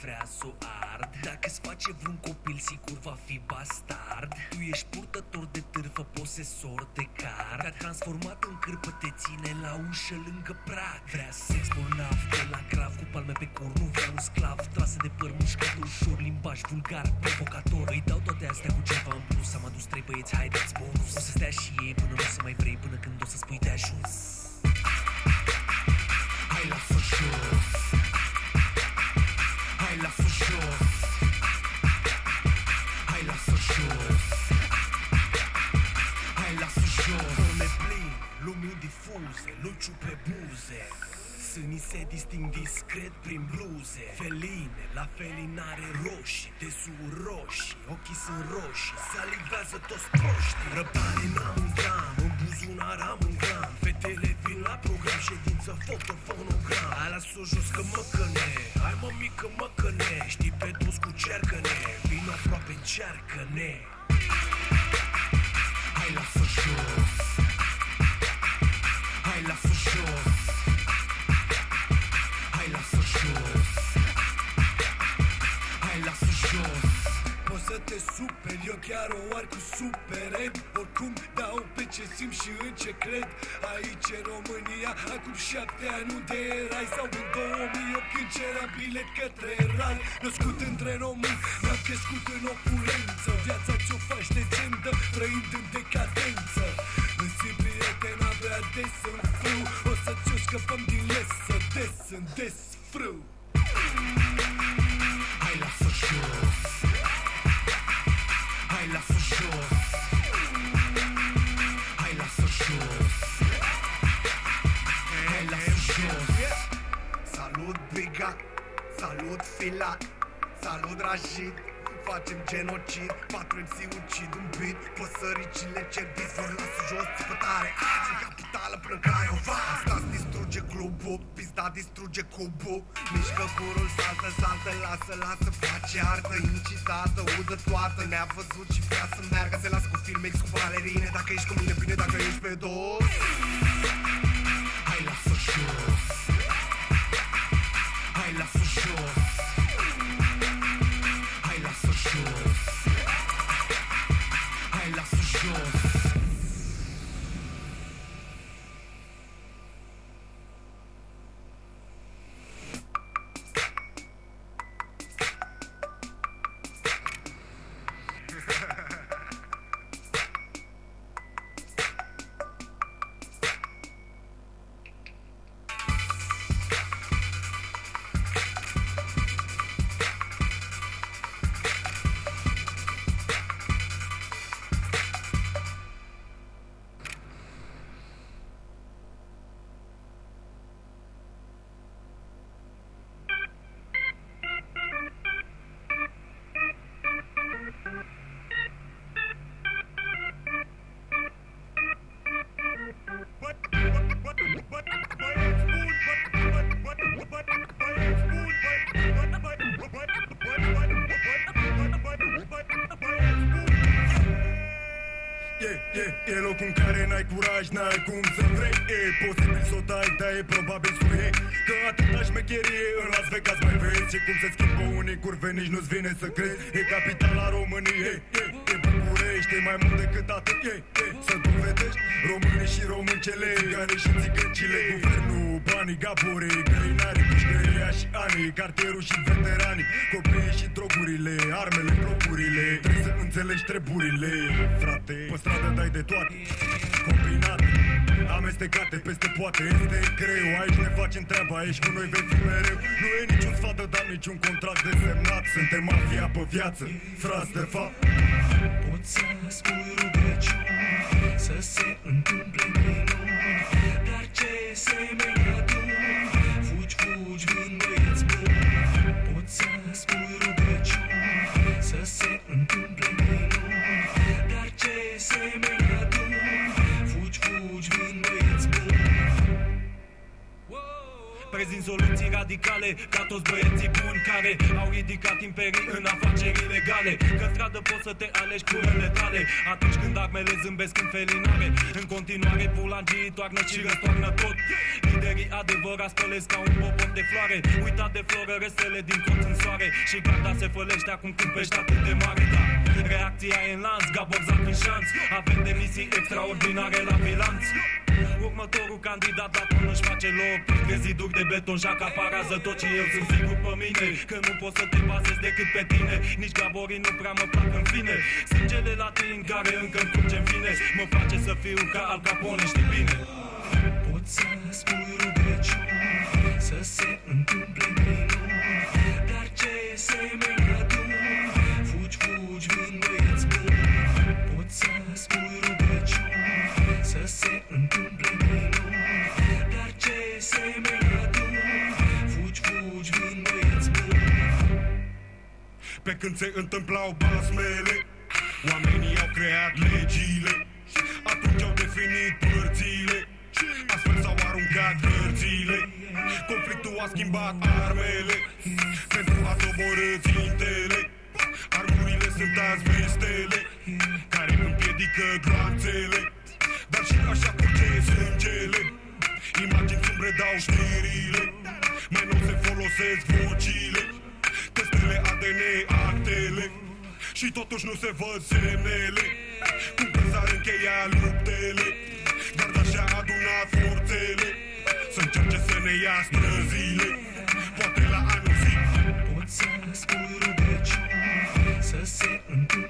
vrea s-o ard. Dacă-ți face vreun copil, sigur va fi bastard. Tu ești purtător de târfă, posesor de card. Te-a transformat în cârpă, te ține la ușă lângă prag. Vrea sex bolnav, de la grav, cu palme pe cur. Nu vrea un sclav, trasă de păr mușcată ușor. Limbaj vulgar, provocator. Îi dau toate astea cu ceva în plus. Am adus 3 băieți, haideți bonus. O să stea și ei până nu o să mai vrei, până când o să spui de ajuns. Hai, lasă jos. Hai, lasă jos. Hai, lasă jos. Hai, lasă jos. Forme plin, lumini difuze, luciu pe buze. Sânii se disting discret prin bluze. Feline, la felinare roșii, de sur roșii, ochii sunt roșii, salivează toți proștii. Răbdare n-am un gram, în buzunar am un gram. Fetele vin la program, ședință fotofonogram. Hai, las-o jos că mă căne, hai mă mică mă căne. Știi pe toți cu cercăne, vino aproape încearcă-ne. Hai, lasă jos. Hai, lasă jos. Hai, lasă jos. Hai, lasă jos. Poți să te superi, eu chiar o ar cu supere. Oricum dau pe ce simt și în ce cred. Aici e România, acum 7 ani unde erai? Sau în 2008 când cerea bilet către rai. Născut între români, m-am crescut în opulență. Viața ți-o faci decentă, trăind în decadență. Îmi simt prieten, abia des în frâu. O să-ți o scăpăm din lesă, des în desfrâu. Hai, lasă jos. Hai, lasă jos. Hai, lasă jos. Hai, lasă jos. Salut Biga, salut Filat, salut Rashid. Facem genocid, 4 MC ucid un beat. Păsăricile cer beat, vor lasă jos, țipătare. Din capitală până Craiova. Asta distruge clubul, pizda distruge cubul. Mișcă curul, saltă, saltă, lasă, lasă. Face artă, incitată, udă toată. Ne-a văzut și vrea să meargă. Se lasă cu filme, cu balerine. Dacă ești cu mine, bine, dacă ești pe dos. Hai, lasă jos. Hai, lasă jos. Hai, lasă jos. Hai, lasă jos. E locul în care n-ai curaj, n-ai cum să vrei. E posibil să o dai, dar e probabil suie. Că atâta șmecherie în Las Vegas mai vezi. Și cum se schimbă unii curve, nici nu-ți vine să crezi. E capitala României, e București, e mai mult decât atât. Să dovedești românii și româncele, țiganii și țigăncile. Guvernul, banii, gaborii, găinarii, pușcăria și anii, cartierul și veteranii, copiii și drogurile, armele, blocurile. Trebuie să înțelegi treburile, frate. Pe stradă dai de toate, combinate, amestecate peste poate. Este greu, aici ne facem treaba, aici cu noi vei fi mereu. Nu e niciun sfat de dat, niciun contract de semnat. Suntem mafia pe viață, frați de fapt. Poți să spui rugăciuni, să se întâmple minuni, dar ce semenea tu? Fugi, fugi, vin băieți buni. Poți să spui rugăciuni, să se întâmple minuni, dar ce semenea tu? Fugi, fugi, vin băieți buni. prezint soluții radicale ca toți băieții buni care au ridicat imperii în afaceri ilegale. Că în stradă poți să te alegi cu rele tale atunci când armele zâmbesc în felinare. În continuare pulangii toarnă și răstoarnă tot. Liderii adevărați spălesc ca un popor de floare. Uitat de floră resele din colț în soare. Și garda se fălește acum când pești atât de mare, da. Reacția e în lanț, Gabor Zac în șanț. Avem demisii extraordinare la bilanț. Următorul candidat la tron își face loc printre ziduri de beton și acaparează tot. Și eu sunt sigur pe mine că nu poți să te bazezi decât pe tine. Nici Gaborii nu prea mă plac în fine. Sângele latin care încă-mi curge în fine mă face să fiu ca Al Capone, știi bine. Poți să spui rugăciuni, să se întâmple minuni, dar ce semenea drum? Fugi, fugi, vin băieți buni. Poți să spui rugăciuni, să se întâmple minuni, dar ce semenea drum? Fugi, fugi, vin băieți buni. Pe când se întâmplau basmele, oamenii au creat legile. Atunci au definit părțile, astfel s-au aruncat hărțile. Conflictul a schimbat armele pentru a doborî țintele. Armurile sunt azi vestele care împiedică gloanțele, dar și așa curge sângele. Imagini sumbre dau știrile, mereu se folosesc vocile, testele ADN, actele, și totuși nu se văd semnele. Cum că s-ar încheia luptele, garda și-a adunat forțele să încerce să ne ia străzile, poate la anul zi. Poți să spui rugăciuni, să se întâmple